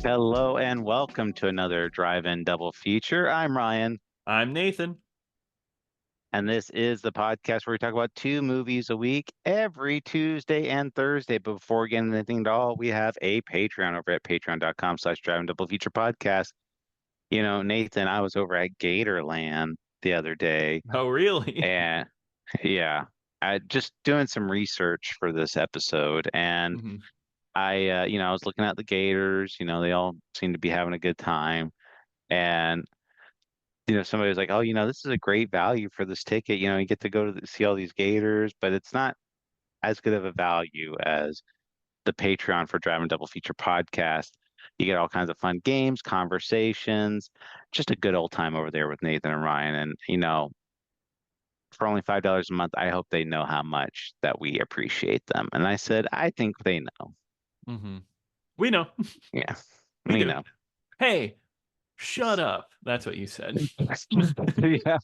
Hello and welcome to another Drive-In Double Feature. I'm Ryan, I'm Nathan. and this is the podcast where we talk about two movies a week every Tuesday and Thursday. But before we get into anything at all, we have a Patreon over at patreon.com/Drive-In Double Feature Podcast. You know, Nathan, I was over at Gatorland the other day, Oh, really? and yeah, I just doing some research for this episode, and hmm I was looking at the Gators. They all seem to be having a good time. And somebody was like, "Oh, this is a great value for this ticket. You get to go to see all these Gators, but it's not as good of a value as the Patreon for Driving Double Feature podcast. You get all kinds of fun games, conversations, just a good old time over there with Nathan and Ryan. And for only $5 a month, I hope they know how much that we appreciate them." And I said, "I think they know." hmm We know. Yeah, We we do. know. Hey, shut up. That's what you said. Yeah,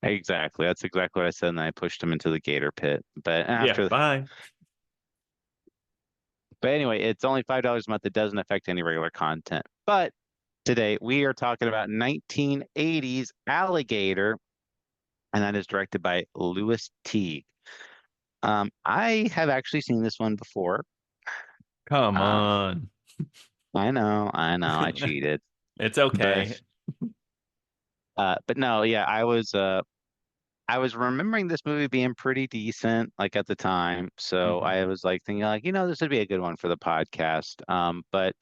exactly. That's exactly what I said, and I pushed him into the Gator pit. But Yeah, after bye. But anyway, it's only $5 a month. It doesn't affect any regular content. But today we are talking about 1980s Alligator, and that is directed by Lewis Teague. I have actually seen this one before. Come Uh, on. I cheated. It's But okay. but no, yeah, I was remembering this movie being pretty decent, like at the time. So hmm I was like thinking, like, this would be a good one for the podcast. But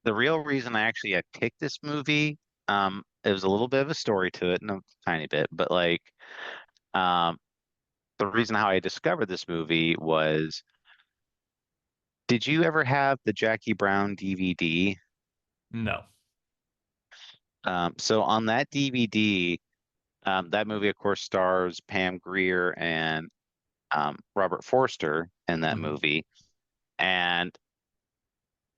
the real reason I actually had picked this movie, it was a little bit of a story to it, no, tiny bit, but like, um, the reason how I discovered this movie was, did you ever have the Jackie Brown DVD? No. So on that DVD, that movie, of course, stars Pam Grier and Robert Forster in that hmm movie. And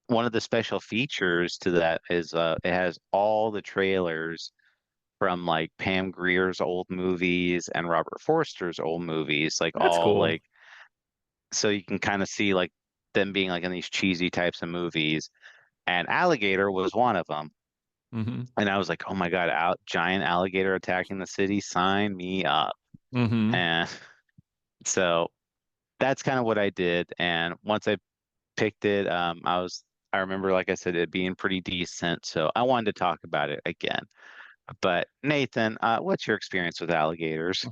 one of the special features to that is it has all the trailers from like Pam Grier's old movies and Robert Forster's old movies, like That's all cool. like so you can kind of see like them being like in these cheesy types of movies. And Alligator was one of them. hmm And I was like, oh my God, giant alligator attacking the city, sign me up. hmm And so that's kind of what I did. And once I picked it, I remember, like I said, it being pretty decent. So I wanted to talk about it again. But Nathan, what's your experience with alligators?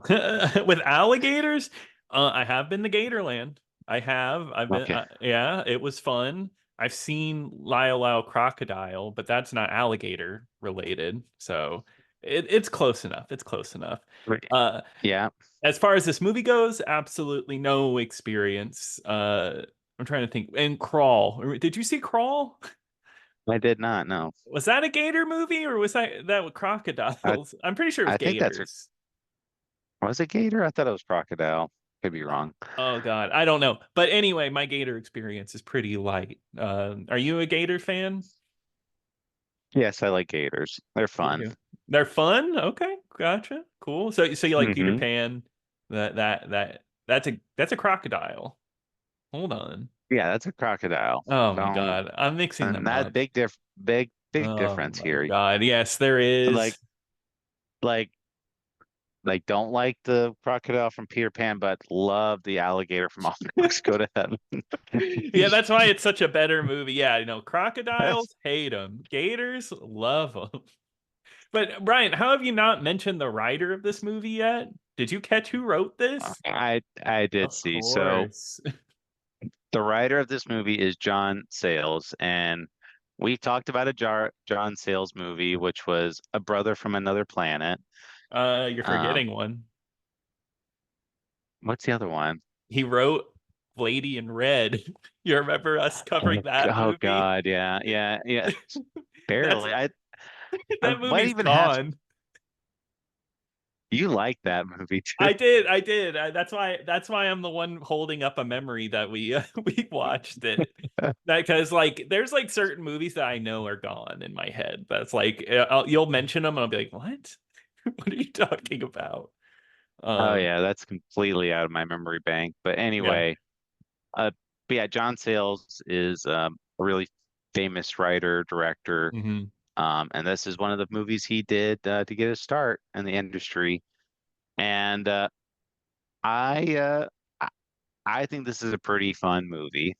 With alligators, I have been to Gatorland. I have. I've been. Okay. Yeah, it was fun. I've seen Lyle Lyle Crocodile, but that's not alligator related. So it's close enough. It's close enough. Right. Uh, Yeah, as far as this movie goes, absolutely no experience. I'm trying to think. And Crawl. Did you see Crawl? I did not know. Was that a gator movie or was that with I crocodiles? I'm pretty sure it was I think gators. was it gator? I thought it was crocodile. Could be Uh, wrong. Oh God, I don't know. But anyway, my gator experience is pretty light. Are you a gator fan? Yes, I like gators. They're You fun. do. They're fun. Okay, gotcha. Cool. So you like Peter Hmm. Pan? That's a crocodile. Hold on. Yeah, that's a crocodile. Oh my Don't God, I'm mixing and them that up. big Oh difference my here. God. Yes, there Like is. like don't like the crocodile from Peter Pan, but love the alligator from All Dogs Go to Heaven. Yeah, that's why it's such a better movie. Yeah, crocodiles hate them, gators love them. But Brian, how have you not mentioned the writer of this movie yet? Did you catch who wrote this? I did Of see. So course. the writer of this movie is John Sayles, and we talked about a John Sayles movie, which was A Brother from Another Planet. You're Um, forgetting one. what's the other one? He wrote Lady in Red. You remember us covering that Oh movie? God, yeah, yeah, yeah. That's Barely. I that might movie's even have. gone. You like that movie too? I did. That's why I'm the one holding up a memory that we we watched it. Because like there's like certain movies that I know are gone in my head. That's like you'll mention them and I'll be like, "What? What are you talking about?" Oh Um yeah, that's completely out of my memory bank. But yeah. anyway, uh, but yeah, John Sayles is a really famous writer, director. Hmm. And this is one of the movies he did to get his start in the industry. And I, uh, I I think this is a pretty fun movie.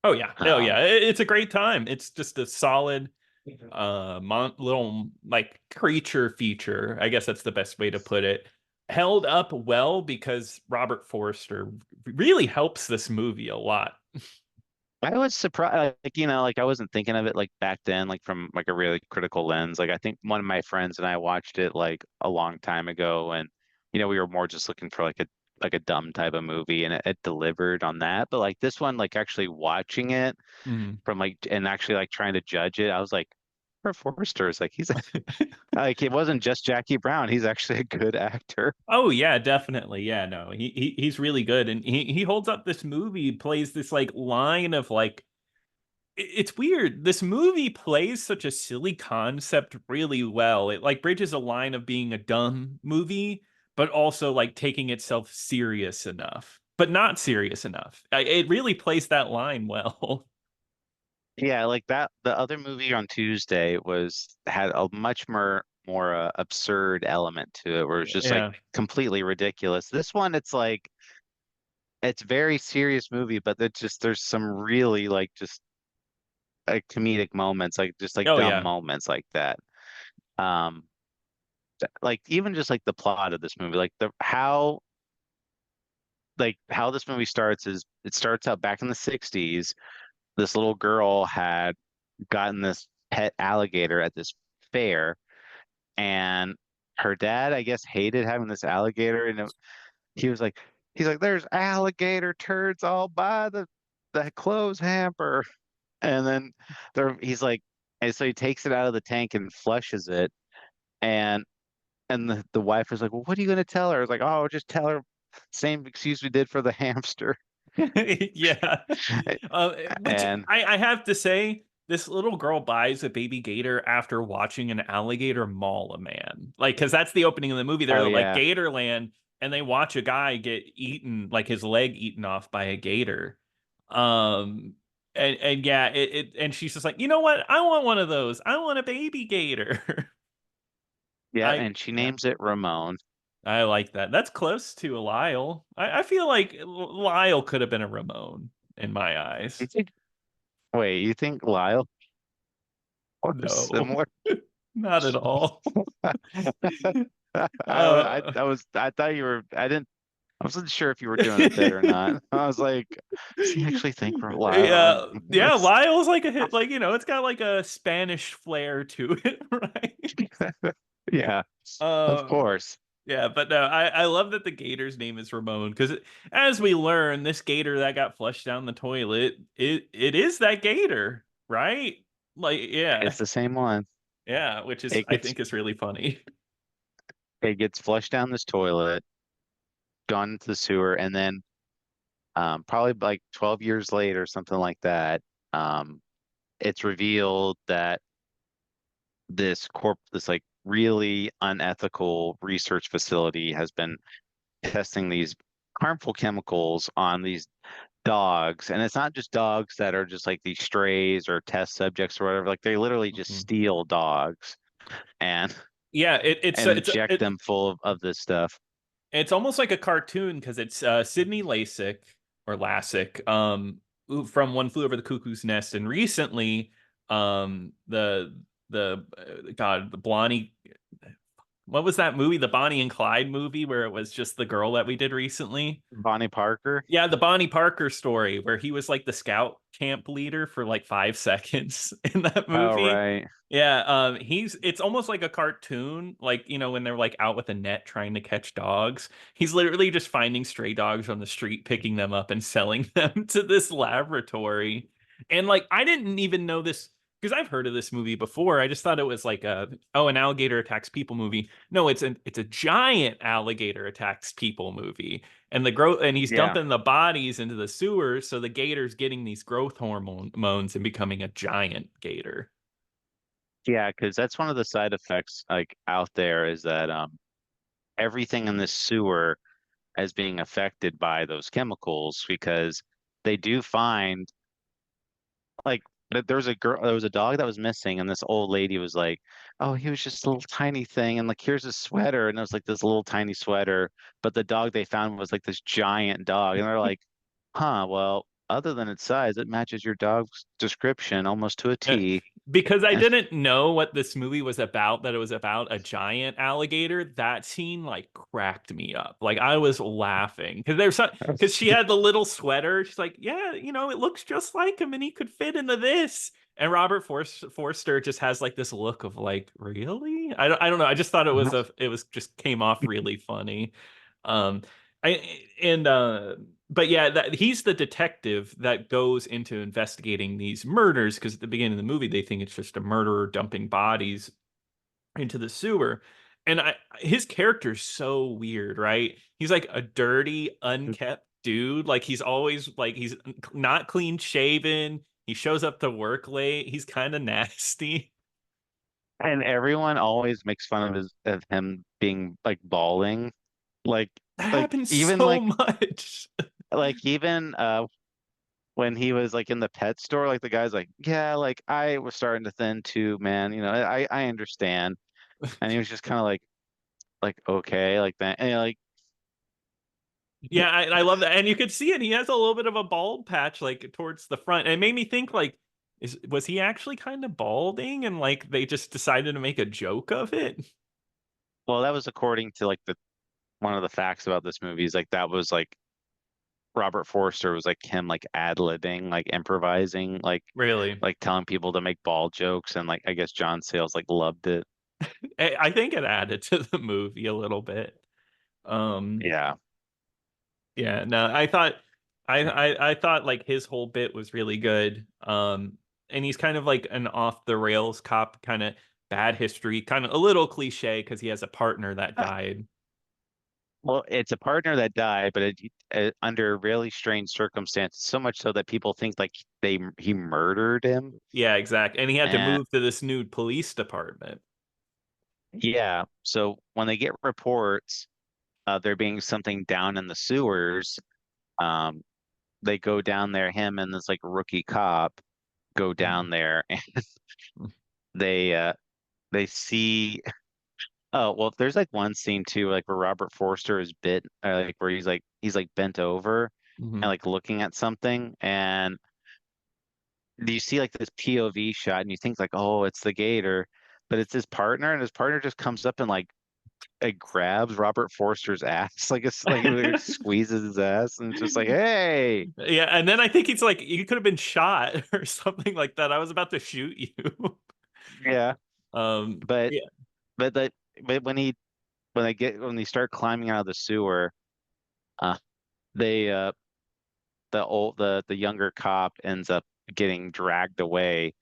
Oh yeah, oh Um, yeah, it's a great time. It's just a solid little like creature feature. I guess that's the best way to put it. Held up well because Robert Forster really helps this movie a lot. I was surprised, like, like I wasn't thinking of it like back then, like from like a really critical lens. Like I think one of my friends and I watched it like a long time ago, and we were more just looking for like a dumb type of movie, and it delivered on that. But like this one, like actually watching it Mhm. from like and actually like trying to judge it, I was like, Robert Forster is like like it wasn't just Jackie Brown. He's actually a good actor. Oh yeah, definitely. Yeah, no, he's really good, and he holds up this movie. Plays this like line of like it's weird. This movie plays such a silly concept really well. It like bridges a line of being a dumb movie, but also like taking itself serious enough, but not serious enough. It really plays that line well. Yeah, like that. The other movie on Tuesday was had a much more absurd element to it, where it's just like Yeah. completely ridiculous. This one, it's like it's very serious movie, but there's some really like just like comedic moments, like just like Oh dumb yeah. moments like that. Um, like even just like the plot of this movie, like how this movie starts is it starts out back in the 60s. This little girl had gotten this pet alligator at this fair, and her dad, I guess, hated having this alligator, and he was like, he's like, there's alligator turds all by the clothes hamper, and then he's like, and so he takes it out of the tank and flushes it, and the wife was like, well, what are you gonna tell her? I was like, oh, just tell her same excuse we did for the hamster, Yeah. Which and I have to say, this little girl buys a baby gator after watching an alligator maul a man. Like, because that's the opening of the movie. They're oh at, like yeah, Gatorland, and they watch a guy get eaten, like his leg eaten off by a gator. Um, and yeah, and she's just like, you know what? I want one of those. I want a baby gator. yeah, I and she yeah. names it Ramon. I like that. That's close to a Lyle. I feel like Lyle could have been a Ramon in my eyes. You think? Wait, you think Lyle or No, similar? not at all. I Uh, was I thought you were I didn't I wasn't sure if you were doing a bit or not. I was like, does he actually think we're Lyle yeah, in yeah. this? Lyle's like a hit, like it's got like a Spanish flair to it, right? Yeah, of Uh, course. yeah, but no, I love that the gator's name is Ramon because as we learn, this gator that got flushed down the toilet, it is that gator, right? Like, yeah, It's the same one. yeah, which is It I gets think is really funny. it gets flushed down this toilet, gone into the sewer, and then probably like 12 years later, something like that, um, it's revealed that this like really unethical research facility has been testing these harmful chemicals on these dogs, and it's not just dogs that are just like these strays or test subjects or whatever. Like they literally just Mhm. steal dogs and Yeah, and inject them full of this stuff. it's almost like a cartoon because it's Sidney Lasik or Lassick, from One Flew Over the Cuckoo's Nest, and recently, the God, the Blondie, what was that movie? The Bonnie and Clyde movie where it was just the girl that we did recently. Bonnie Parker. Yeah, the Bonnie Parker story where he was like the scout camp leader for like 5 seconds in that Oh movie. right. Yeah, it's almost like a cartoon, like when they're like out with a net trying to catch dogs. He's literally just finding stray dogs on the street, picking them up and selling them to this laboratory. And like I didn't even know this because I've heard of this movie before. I just thought it was like an alligator attacks people movie. No, it's a giant alligator attacks people movie and he's Yeah. dumping the bodies into the sewers, so the gator's getting these growth hormones and becoming a giant gator. Yeah, because that's one of the side effects like out there is that everything in this sewer is being affected by those chemicals because they do find like there was a girl, there was a dog that was missing, and this old lady was like, "Oh, he was just a little tiny thing, and like here's his sweater," and it was like this little tiny sweater, but the dog they found was like this giant dog, and they're like, "Huh, well, other than its size, it matches your dog's description almost to a Uh, T." because I And didn't know what this movie was about, that it was about a giant alligator. That scene like cracked me up. Like I was laughing because because she had the little sweater. She's like, yeah, it looks just like him, and he could fit into this. And Forster just has like this look of like, really? I don't know. I just thought it was just came off really funny. Um, but yeah, that he's the detective that goes into investigating these murders because at the beginning of the movie they think it's just a murderer dumping bodies into the sewer. And his character's so weird, right? He's like a dirty, unkept dude. Like he's always like he's not clean shaven. He shows up to work late. He's kind of nasty. and everyone always makes fun of him being like balding, like That like happens even so much. even when he was like in the pet store, like the guy's like, yeah, like I was starting to thin too, man. I understand. And he was just kind of like okay, like that. And like, Yeah, I love that. And you could see it. He has a little bit of a bald patch like towards the front. And it made me think like, was he actually kind of balding and like they just decided to make a joke of it? well, that was according to like the one of the facts about this movie is like that was like Robert Forster was like him like ad-libbing, like improvising, Really? like telling people to make bald jokes, and like I guess John Sayles like loved it. I think it added to the movie a little bit. Um, Yeah. yeah, no, I thought like his whole bit was really good. And he's kind of like an off the rails cop, kind of bad history, kind of a little cliche because he has a partner that died. Well, it's a partner that died, but under really strange circumstances, so much so that people think like he murdered him. Yeah, exactly. And he had to And move to this new police department. yeah, so when they get reports there being something down in the sewers, um, they go down there. Him and this like rookie cop go Mhm. down there, and they uh, they see. Oh, well, there's like one scene too, like where Robert Forster is bit, like where he's like bent over and Mhm. like looking at something, and you see like this POV shot, and you think like, oh, it's the gator, but it's his partner, and his partner just comes up and like it grabs Robert Forster's ass, like it's like it squeezes his ass, and it's just like, hey, Yeah, and then I think he's like, you could have been shot or something like that. I was about to shoot you. yeah, but Yeah. but that but when they start climbing out of the sewer, uh, they the younger cop ends up getting dragged away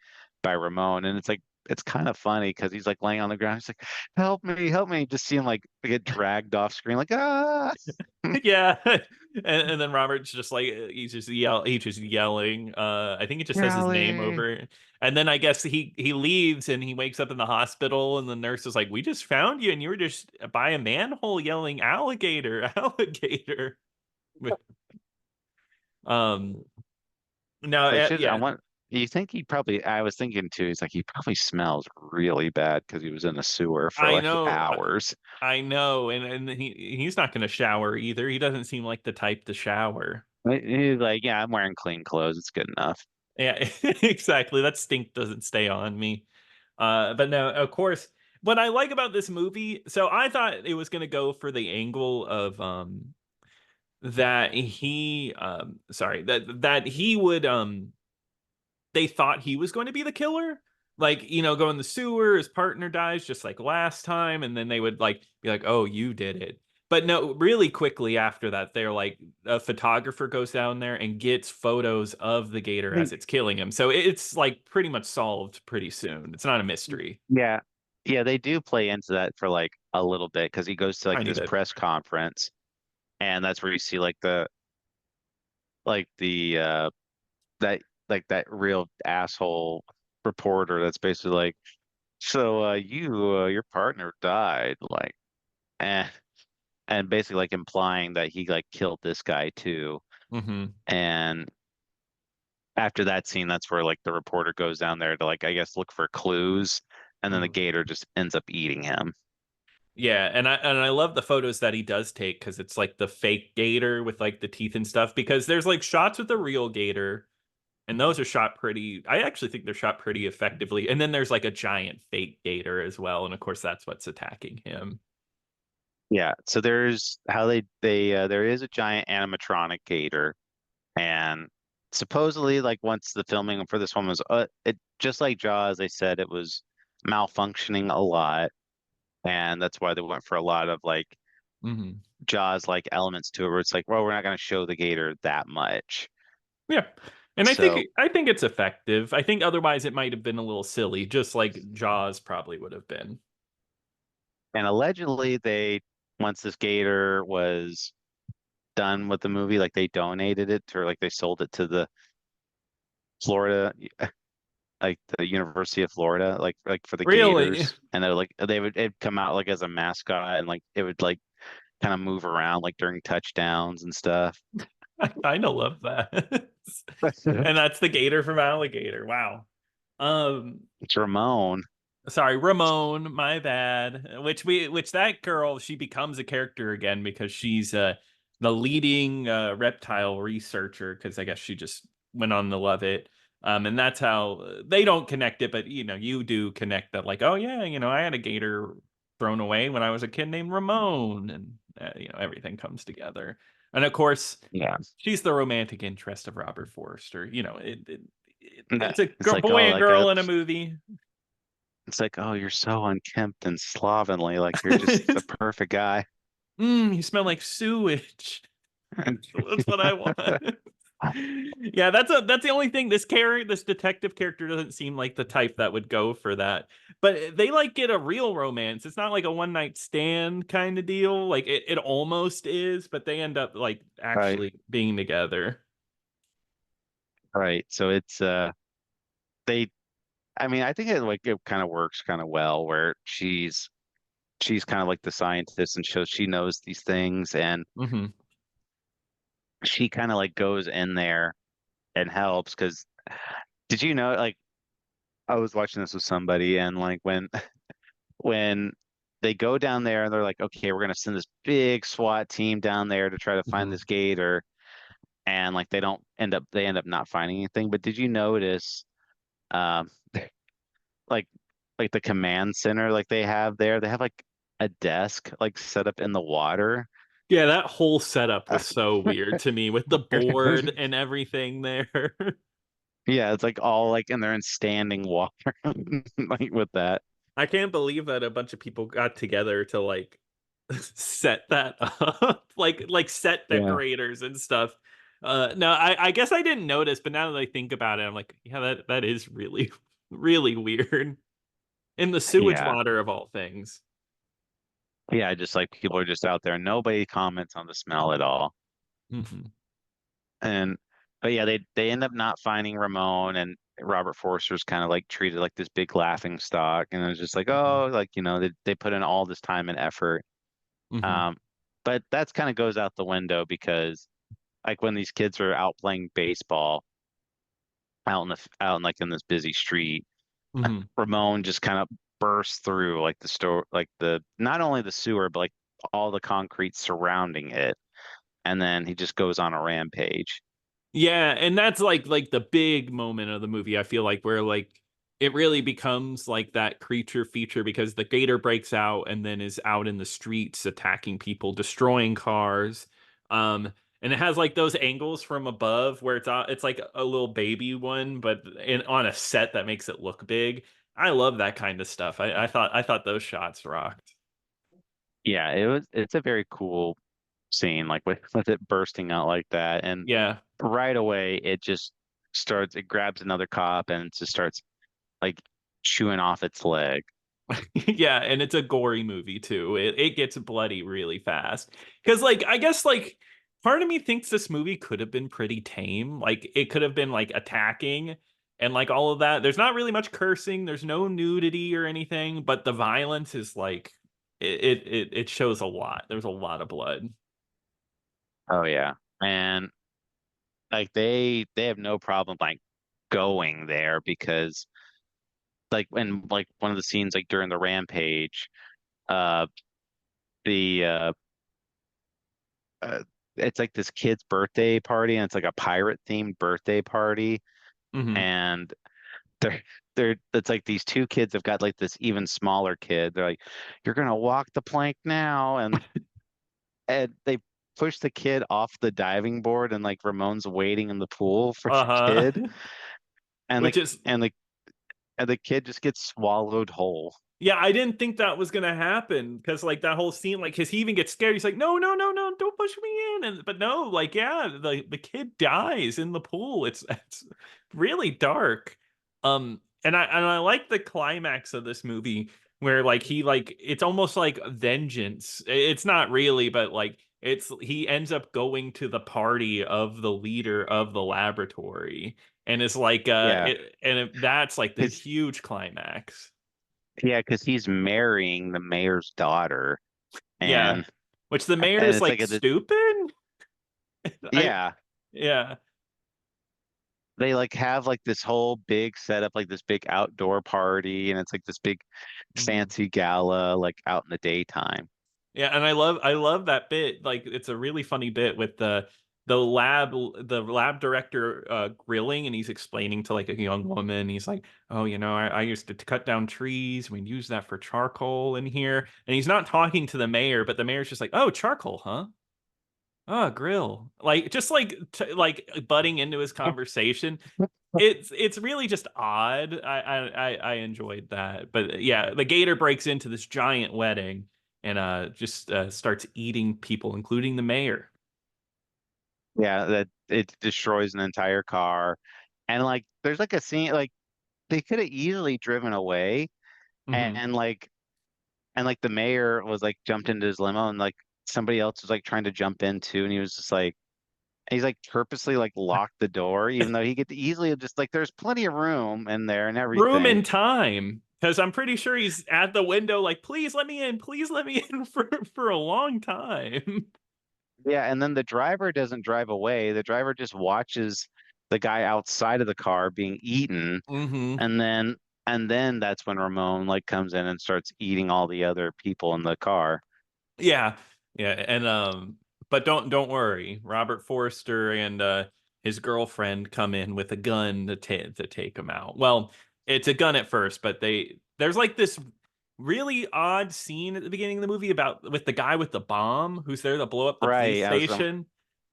by Ramon, and it's kind of funny because he's like laying on the ground. He's like, help me!" Just see him like get dragged off screen, like ah, Yeah. And then Robert's just like he's just yelling. I think he just says his name Golly. over. And then I guess he leaves and he wakes up in the hospital and the nurse is like, "We just found you and you were just by a manhole yelling alligator, alligator." Um no, They should. I yeah. want. You think he probably? I was thinking too. He's like he probably smells really bad because he was in a sewer for I like know. hours. I know. And he's not going to shower either. He doesn't seem like the type to shower. He's like, yeah, I'm wearing clean clothes. It's good enough. Yeah, exactly. That stink doesn't stay on me. But no, of course, what I like about this movie, so I thought it was going to go for the angle of that he sorry, that he would they thought he was going to be the killer. Like, go in the sewer, his partner dies just like last time, and then they would like be like, "Oh, you did it." But no, really quickly after that, they're like a photographer goes down there and gets photos of the gator as it's killing him. So it's like pretty much solved pretty soon. It's not a mystery. Yeah. Yeah, they do play into that for like a little bit because he goes to like Tiny this bit. press conference, and that's where you see like the that that real asshole reporter that's basically like, so your partner died, like, eh, and basically like implying that he like killed this guy too. Hmm. And after that scene, that's where like the reporter goes down there to like I guess look for clues, and then the Mhm. gator just ends up eating him. Yeah, and I love the photos that he does take because it's like the fake gator with like the teeth and stuff. Because there's like shots with the real gator, and those are shot pretty. I actually think they're shot pretty effectively. And then there's like a giant fake gator as well, and of course that's what's attacking him. Yeah, so there's how they there is a giant animatronic gator, and supposedly like once the filming for this one was it just like Jaws, they said it was malfunctioning a lot, and that's why they went for a lot of like Hmm. Jaws like elements to it, where it's like, well, we're not going to show the gator that much. Yeah, and So, I think it's effective. I think otherwise it might have been a little silly, just like Jaws probably would have been. and allegedly they once this gator was done with the movie, like they donated it or like they sold it to the Florida, like the University of Florida, like for the Really, Gators, and they're like they would it'd come out like as a mascot, and like it would like kind of move around like during touchdowns and stuff. I kind of love that. And that's the gator from Alligator. Wow. Um, It's Ramon. Sorry, Ramon, my bad. Which that girl, she becomes a character again because she's the leading reptile researcher because I guess she just went on to love it. And that's how they don't connect it, but you know, you do connect that like, oh yeah, you know, I had a gator thrown away when I was a kid named Ramon, and you know, everything comes together. And of course, Yeah. she's the romantic interest of Robert Forster. You know, Nah, it's a it's like, boy oh, and girl in a movie. it's like, oh, you're so unkempt and slovenly. Like you're just the perfect guy. You smell like sewage. That's what I want. Yeah, that's the only thing. This detective character doesn't seem like the type that would go for that. But they like get a real romance. It's not like a one night stand kind of deal. Like it almost is, but they end up like Right. actually being together. Right. So it's they I mean, I think it kind of works kind of well where she's kind of like the scientist and shows she knows these things, and Hmm. she kind of like goes in there and helps because did you know like I was watching this with somebody, and like when they go down there and they're like, okay, we're gonna send this big SWAT team down there to try to find Hmm. this gator, and like they end up not finding anything. But did you notice um like the command center like they have there, they have like a desk like set up in the water. Yeah, that whole setup was so weird to me with the board and everything there. Yeah, it's like all like and they're in standing water like with that. I can't believe that a bunch of people got together to like set that up, like set Yeah. decorators and stuff. No, I guess I didn't notice, but now that I think about it, I'm like, yeah, that is really really weird in the sewage Yeah. water of all things. Yeah, just like people are just out there. Nobody comments on the smell at all. Hmm. And but yeah, they end up not finding Ramon, and Robert Forster's kind of like treated like this big laughing stock, and it was just like, Hmm. oh, like they put in all this time and effort. Hmm. Um, but that's kind of goes out the window because like when these kids are out playing baseball out in like in this busy street, Hmm. Ramon just kind of bursts through like the store, like the not only the sewer, but like all the concrete surrounding it, and then he just goes on a rampage. Yeah, and that's like the big moment of the movie, I feel like, where like it really becomes like that creature feature because the gator breaks out and then is out in the streets attacking people, destroying cars. And it has like those angles from above where it's like a little baby one, but on a set that makes it look big. I love that kind of stuff. I thought those shots rocked. Yeah, it's a very cool scene, like with it bursting out like that, and Yeah. right away it grabs another cop and it just starts like chewing off its leg. Yeah, and it's a gory movie too. It gets bloody really fast. Because like I guess like part of me thinks this movie could have been pretty tame. Like it could have been like attacking and like all of that. There's not really much cursing, there's no nudity or anything, but the violence is like it shows a lot. There's a lot of blood. Oh yeah. And like they have no problem like going there because like when like one of the scenes like during the rampage, uh the uh it's like this kid's birthday party and it's like a pirate themed birthday party Hmm. and they're it's like these two kids have got like this even smaller kid. They're like, "You're gonna walk the plank now," and they push the kid off the diving board, and like Ramon's waiting in the pool for the Uh-huh. kid, and the Which is and the and the kid just gets swallowed whole. Yeah, I didn't think that was gonna happen because like that whole scene, like, cause he even gets scared. He's like, no, no, no, no, don't push me in. And but no, like, yeah, the kid dies in the pool. It's really dark. And I like the climax of this movie where like he like it's almost like vengeance. It's not really, but like it's he ends up going to the party of the leader of the laboratory and it's like Yeah, that's like the because huge climax. because he's marrying the mayor's daughter, Yeah. and Which the mayor and is it's like like stupid. I yeah, Yeah. they like have like this whole big setup, like this big outdoor party, and it's like this big Mhm. fancy gala, like out in the daytime. Yeah, and I love that bit. Like it's a really funny bit with the lab director grilling and he's explaining to like a young woman. He's like, "Oh, I used to cut down trees. We'd use that for charcoal in here." And he's not talking to the mayor, but the mayor's just like, "Oh, charcoal, huh? Oh, grill." Like just like like butting into his conversation. It's really just odd. I enjoyed that, but yeah, the gator breaks into this giant wedding and just starts eating people, including the mayor. Yeah, that it destroys an entire car. And like there's like a scene like they could have easily driven away Hmm. and like the mayor was like jumped into his limo and like somebody else was like trying to jump in too and he was just like he's like purposely like locked the door even though he could easily have just like there's plenty of room in there and Room everything. and time, because I'm pretty sure he's at the window, like, please let me in for a long time. Yeah, and then the driver doesn't drive away. The driver just watches the guy outside of the car being eaten Hmm. and then that's when Ramon like comes in and starts eating all the other people in the car. Yeah, yeah, and but don't worry, Robert Forster and his girlfriend come in with a gun to take him out. Well, it's a gun at first, but there's like this really odd scene at the beginning of the movie about with the guy with the bomb who's there to blow up the police Right. station.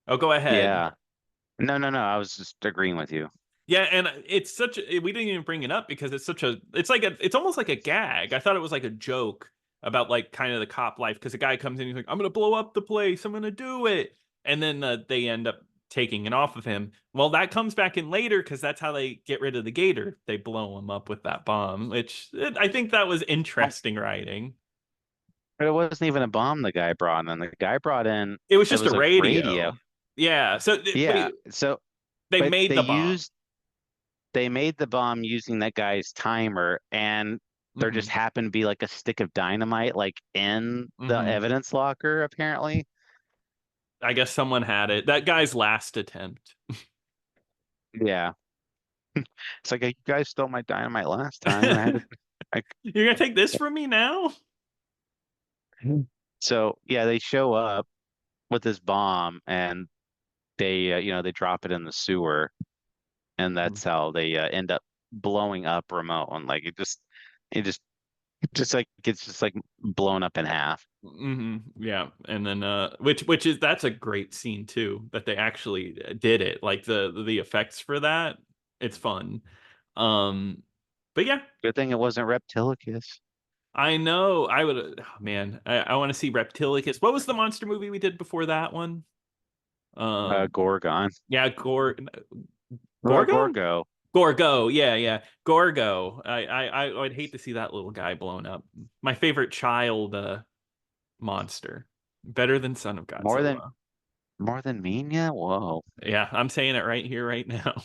Oh, go ahead. Yeah. No. I was just agreeing with you. Yeah, and we didn't even bring it up because it's almost like a gag. I thought it was like a joke about like kind of the cop life because the guy comes in, he's like, I'm gonna blow up the place, I'm gonna do it, and then they end up taking it off of him. Well, that comes back in later because that's how they get rid of the gator. They blow him up with that bomb, I think that was interesting writing. But it wasn't even a bomb the guy brought in. The guy brought in It was it just a was a radio. radio. Yeah. So Yeah. wait, So they but made the bomb. they made the bomb using that guy's timer and there just Hmm. happened to be like a stick of dynamite like in the Hmm. evidence locker apparently. I guess someone had it. That guy's last attempt. Yeah. It's like you guys stole my dynamite last time. I had to I, You're gonna take this from me now? so yeah, they show up with this bomb and they they drop it in the sewer and that's how they end up blowing up Ramon. Like it just like it's just like blown up in half. Yeah, and then which is that's a great scene too that they actually did it. Like the effects for that, it's fun. Um, but yeah, Good thing it wasn't Reptilicus. I know. I would. Oh, man, I want to see Reptilicus. What was the monster movie we did before that one? Um, Gorgon. yeah, Well, Gorgo. Gorgo. Gorgo, yeah, yeah, Gorgo. I would hate to see that little guy blown up. My favorite child monster, better than Son of More than Godzilla. more than Mina? Whoa. Yeah, I'm saying it right here, right now.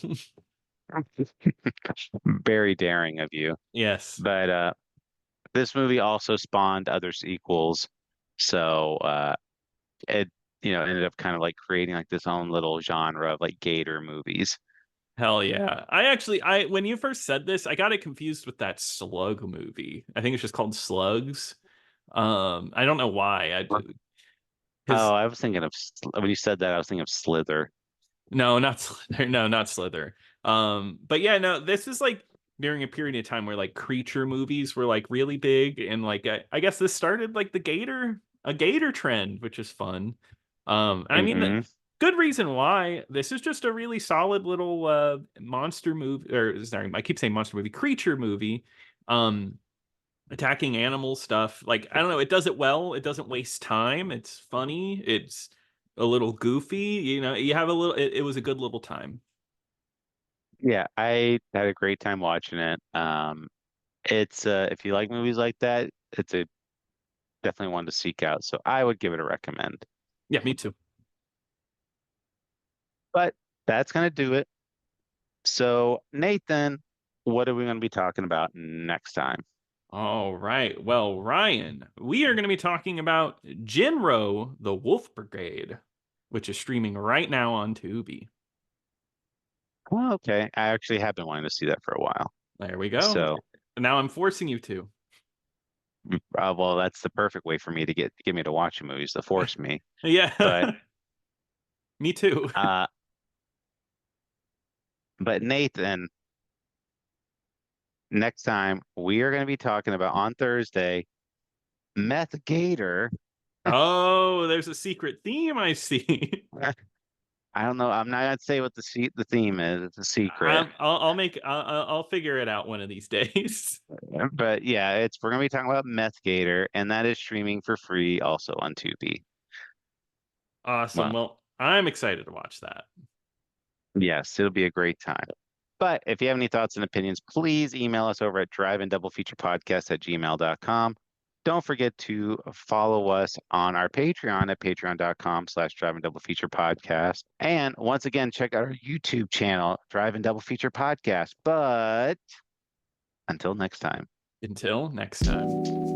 Very daring of you. Yes. But this movie also spawned other sequels. So it ended up kind of like creating like this own little genre of like gator movies. Hell yeah. I when you first said this, I got it confused with that Slug movie. I think it's just called Slugs. I don't know why. I Oh, because I was thinking of when you said that, I was thinking of Slither. no, not Slither. No, not Slither. But yeah, no, this is like during a period of time where like creature movies were like really big, and like I guess this started like a gator trend, which is fun. I mean, Hmm. good reason why. This is just a really solid little monster movie, or sorry, I keep saying monster movie, creature movie. Um, Attacking animal stuff. Like, I don't know, it does it well. It doesn't waste time. It's funny. It's a little goofy. You have a little, it was a good little time. Yeah, I had a great time watching it. It's if you like movies like that, it's a definitely one to seek out. So I would give it a recommend. Yeah, me too. But that's gonna do it. So Nathan, what are we gonna be talking about next time? All right. Well, Ryan, we are going to be talking about Jinro, the Wolf Brigade, which is streaming right now on Tubi. Well, okay. I actually have been wanting to see that for a while. There we go. So, Now I'm forcing you to. well, that's the perfect way for me to get me to watch movies, to force me. But Yeah, me too. uh, but Nathan, next time we are going to be talking about on Thursday, Meth Gator. Oh, there's a secret theme I see. I don't know. I'm not gonna say what the theme is. It's a secret. I'll figure it out one of these days. But yeah, we're gonna be talking about Meth Gator, and that is streaming for free also on Tubi. Awesome. Well, Well, I'm excited to watch that. yes, it'll be a great time. But if you have any thoughts and opinions, please email us over at driveanddoubleFeaturePodcast@gmail.com. Don't forget to follow us on our Patreon at patreon.com/driveanddoubleFeaturePodcast. And once again, check out our YouTube channel, Drive and Double Feature Podcast. But until next time. Until next time.